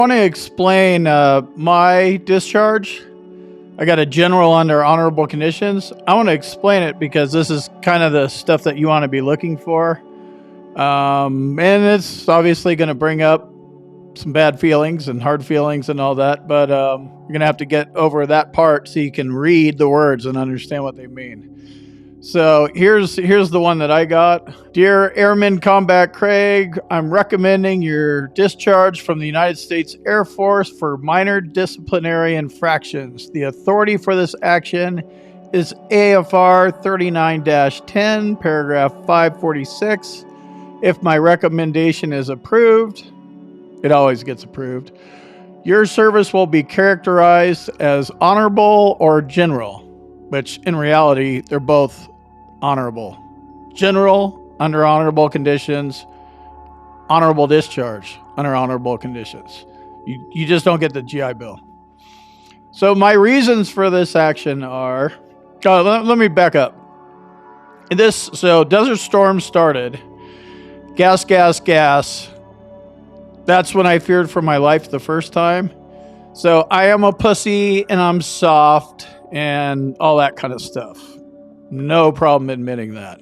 I want to explain my discharge. I got a general under honorable conditions. I want to explain it because this is kind of the stuff that you want to be looking for. And it's obviously going to bring up some bad feelings and hard feelings and all that, but you're going to have to get over that part so you can read the words and understand what they mean. So here's the one that I got. Dear Airman Combat Craig, I'm recommending your discharge from the United States Air Force for minor disciplinary infractions. The authority for this action is AFR 39-10, paragraph 546. If my recommendation is approved, it always gets approved, your service will be characterized as honorable or general, which in reality, they're both honorable. General, under honorable conditions. Honorable discharge, under honorable conditions. You just don't get the GI Bill. So my reasons for this action are, let me back up. So Desert Storm started, gas. That's when I feared for my life the first time. So I am a pussy and I'm soft and all that kind of stuff. No problem admitting that.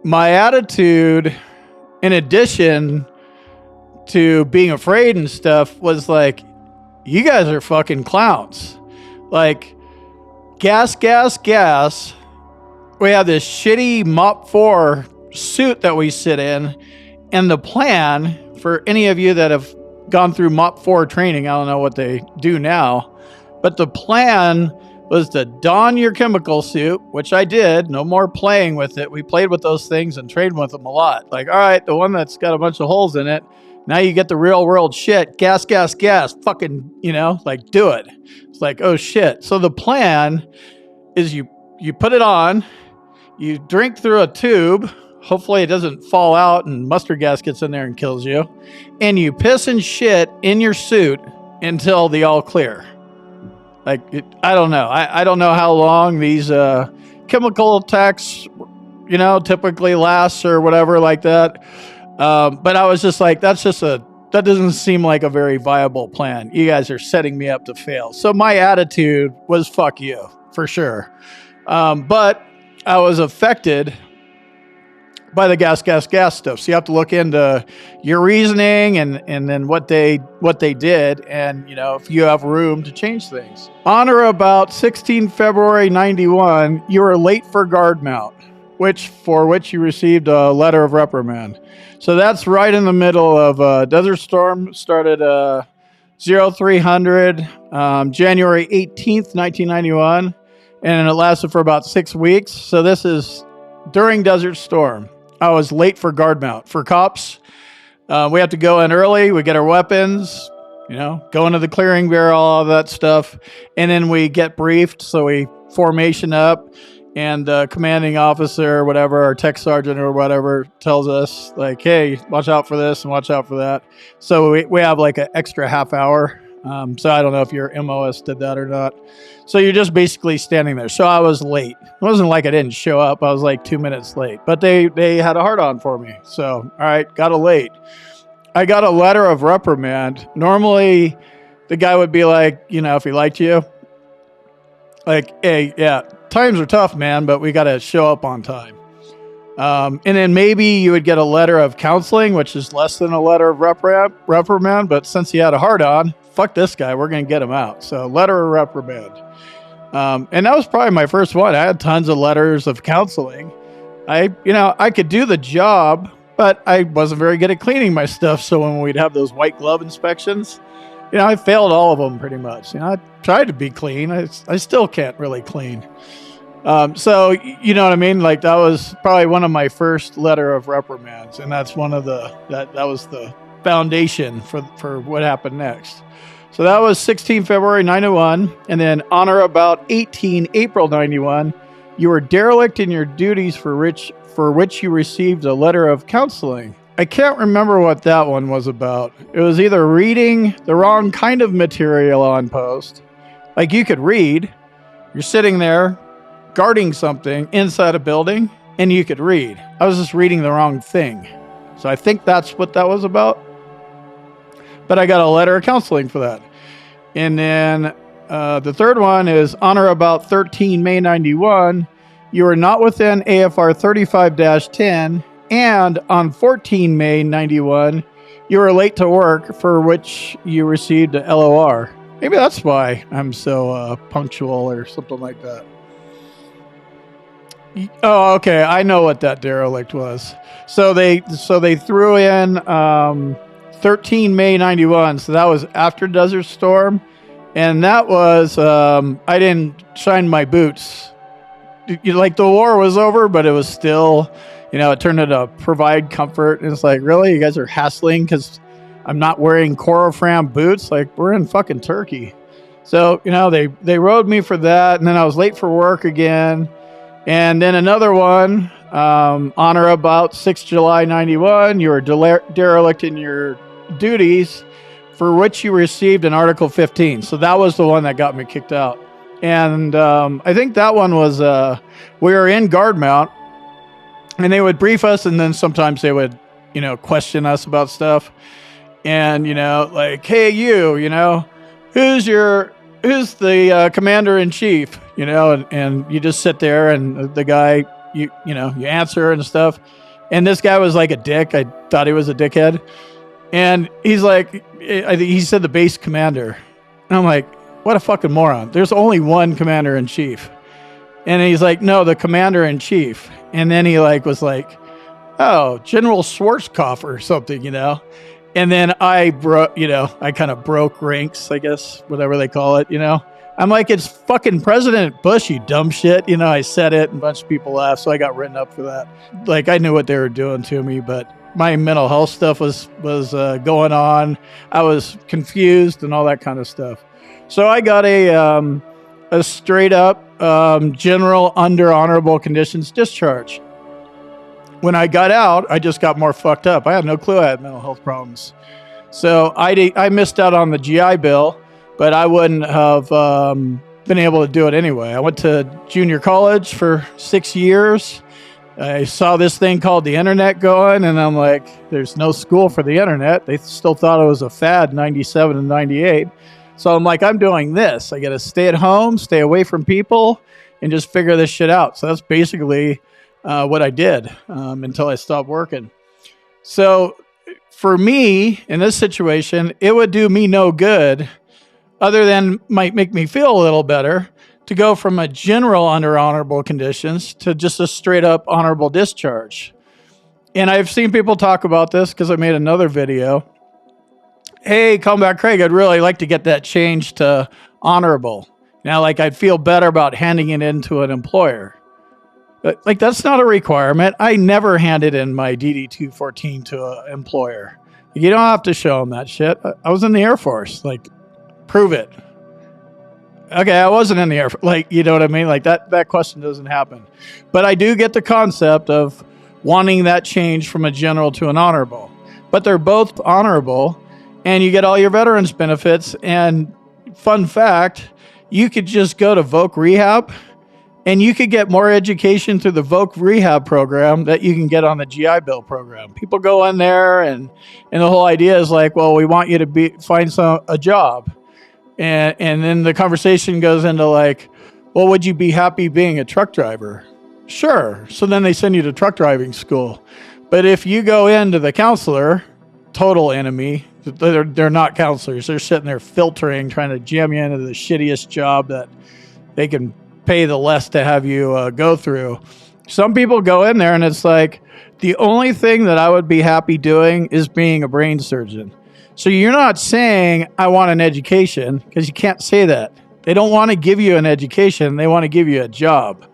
My attitude, in addition to being afraid and stuff, was like, you guys are fucking clowns. Like, gas. We have this shitty Mop 4 suit that we sit in. And the plan, for any of you that have gone through Mop 4 training, I don't know what they do now, but the plan was to don your chemical suit, which I did. No more playing with it. We played with those things and trained with them a lot. Like, all right, the one that's got a bunch of holes in it, now you get the real world shit. Gas. Fucking, like, do it. It's like, oh shit. So the plan is you put it on, you drink through a tube. Hopefully it doesn't fall out and mustard gas gets in there and kills you. And you piss and shit in your suit until the all clear. Like, I don't know. I don't know how long these chemical attacks, typically lasts or whatever like that. But I was just like, that doesn't seem like a very viable plan. You guys are setting me up to fail. So my attitude was fuck you, for sure. But I was affected by the gas stuff. So you have to look into your reasoning and then what they did, and if you have room to change things. On or about 16 February 91, you were late for guard mount, for which you received a letter of reprimand. So that's right in the middle of Desert Storm. Started 0300 January 18th, 1991, and it lasted for about 6 weeks. So this is during Desert Storm. I was late for guard mount. For cops, we have to go in early. We get our weapons, go into the clearing barrel, all that stuff. And then we get briefed. So we formation up, and the commanding officer or whatever, our tech sergeant or whatever, tells us like, hey, watch out for this and watch out for that. So we have like an extra half hour. So I don't know if your MOS did that or not. So you're just basically standing there. So I was late. It wasn't like I didn't show up. I was like 2 minutes late. But they had a hard on for me. So, all right, got a late. I got a letter of reprimand. Normally, the guy would be like, if he liked you, like, hey, yeah, times are tough, man, but we got to show up on time. And then maybe you would get a letter of counseling, which is less than a letter of reprimand. But since he had a hard on, fuck this guy, we're going to get him out. So letter of reprimand. And that was probably my first one. I had tons of letters of counseling. I could do the job, but I wasn't very good at cleaning my stuff. So when we'd have those white glove inspections, I failed all of them pretty much. I tried to be clean. I still can't really clean. So, you know what I mean? Like, that was probably one of my first letter of reprimands. And that's one of that was the foundation for what happened next. So that was 16 February 91. And then on or about 18 April 91, you were derelict in your duties for which you received a letter of counseling. I can't remember what that one was about. It was either reading the wrong kind of material on post. Like, you could read, you're sitting there guarding something inside a building, and you could read. I was just reading the wrong thing. So I think that's what that was about. but I got a letter of counseling for that. And then the third one is on or about 13 May 91, you were not within AFR 35-10, and on 14 May 91, you were late to work, for which you received a LOR. Maybe that's why I'm so punctual or something like that. Oh, okay. I know what that derelict was. So they threw in 13 May 91. So that was after Desert Storm. And that was, I didn't shine my boots. Like the war was over, but it was still, it turned into provide comfort. And it's like, really? You guys are hassling because I'm not wearing Corofram boots? Like, we're in fucking Turkey. So, they rode me for that. And then I was late for work again. And then another one, on or about 6 July 91, you were derelict in your duties, for which you received an Article 15. So that was the one that got me kicked out. And I think that one was, we were in guard mount, and they would brief us, and then sometimes they would, question us about stuff. And, like, hey, who's the commander-in-chief? And you just sit there, and the guy, you answer and stuff. And this guy was like a dick. I thought he was a dickhead. And he's like, I think he said the base commander. And I'm like, what a fucking moron. There's only one commander-in-chief. And he's like, no, the commander-in-chief. And then he was like, oh, General Schwarzkopf or something, And then I kind of broke ranks, I guess, whatever they call it, I'm like, it's fucking President Bush, you dumb shit. I said it, and a bunch of people laughed, so I got written up for that. Like, I knew what they were doing to me, but my mental health stuff was going on. I was confused and all that kind of stuff. So I got a straight up general under honorable conditions discharge. When I got out, I just got more fucked up. I had no clue I had mental health problems. So I missed out on the GI Bill, but I wouldn't have been able to do it anyway. I went to junior college for 6 years. I saw this thing called the internet going, and I'm like, there's no school for the internet. They still thought it was a fad in 97 and 98. So I'm like, I'm doing this. I got to stay at home, stay away from people, and just figure this shit out. So that's basically what I did until I stopped working. So for me, in this situation, it would do me no good, other than might make me feel a little better, to go from a general under honorable conditions to just a straight up honorable discharge. And I've seen people talk about this because I made another video. Hey, Combat Craig, I'd really like to get that changed to honorable. Now, I'd feel better about handing it in to an employer. But, that's not a requirement. I never handed in my DD-214 to an employer. You don't have to show them that shit. I was in the Air Force. Prove it. Okay, I wasn't in the Air Force. You know what I mean? That question doesn't happen. But I do get the concept of wanting that change from a general to an honorable. But they're both honorable, and you get all your veterans benefits. And fun fact, you could just go to Voc Rehab, and you could get more education through the Voc Rehab program that you can get on the GI Bill program. People go in there, and the whole idea is well, we want you to find a job. And then the conversation goes into well, would you be happy being a truck driver? Sure. So then they send you to truck driving school. But if you go into the counselor, total enemy, they're not counselors. They're sitting there filtering, trying to jam you into the shittiest job that they can pay the less to have you go through. Some people go in there and it's the only thing that I would be happy doing is being a brain surgeon. So you're not saying, I want an education, because you can't say that. They don't want to give you an education. They want to give you a job.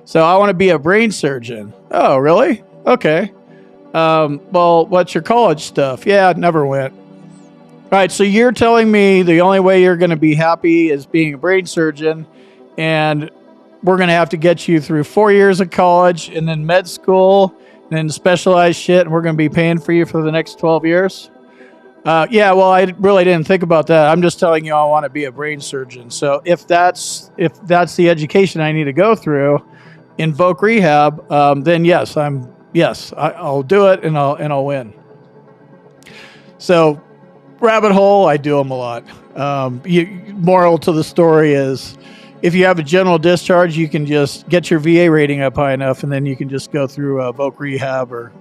So I want to be a brain surgeon. Oh, really? Okay. Well, what's your college stuff? Yeah, it never went. All right, so you're telling me the only way you're going to be happy is being a brain surgeon, and we're going to have to get you through 4 years of college and then med school and then specialized shit, and we're going to be paying for you for the next 12 years? Yeah, well, I really didn't think about that. I'm just telling you I want to be a brain surgeon. So if that's the education I need to go through in Voc Rehab, then yes, I'll do it and I'll win. So rabbit hole, I do them a lot. Moral to the story is, if you have a general discharge, you can just get your VA rating up high enough, and then you can just go through voc rehab or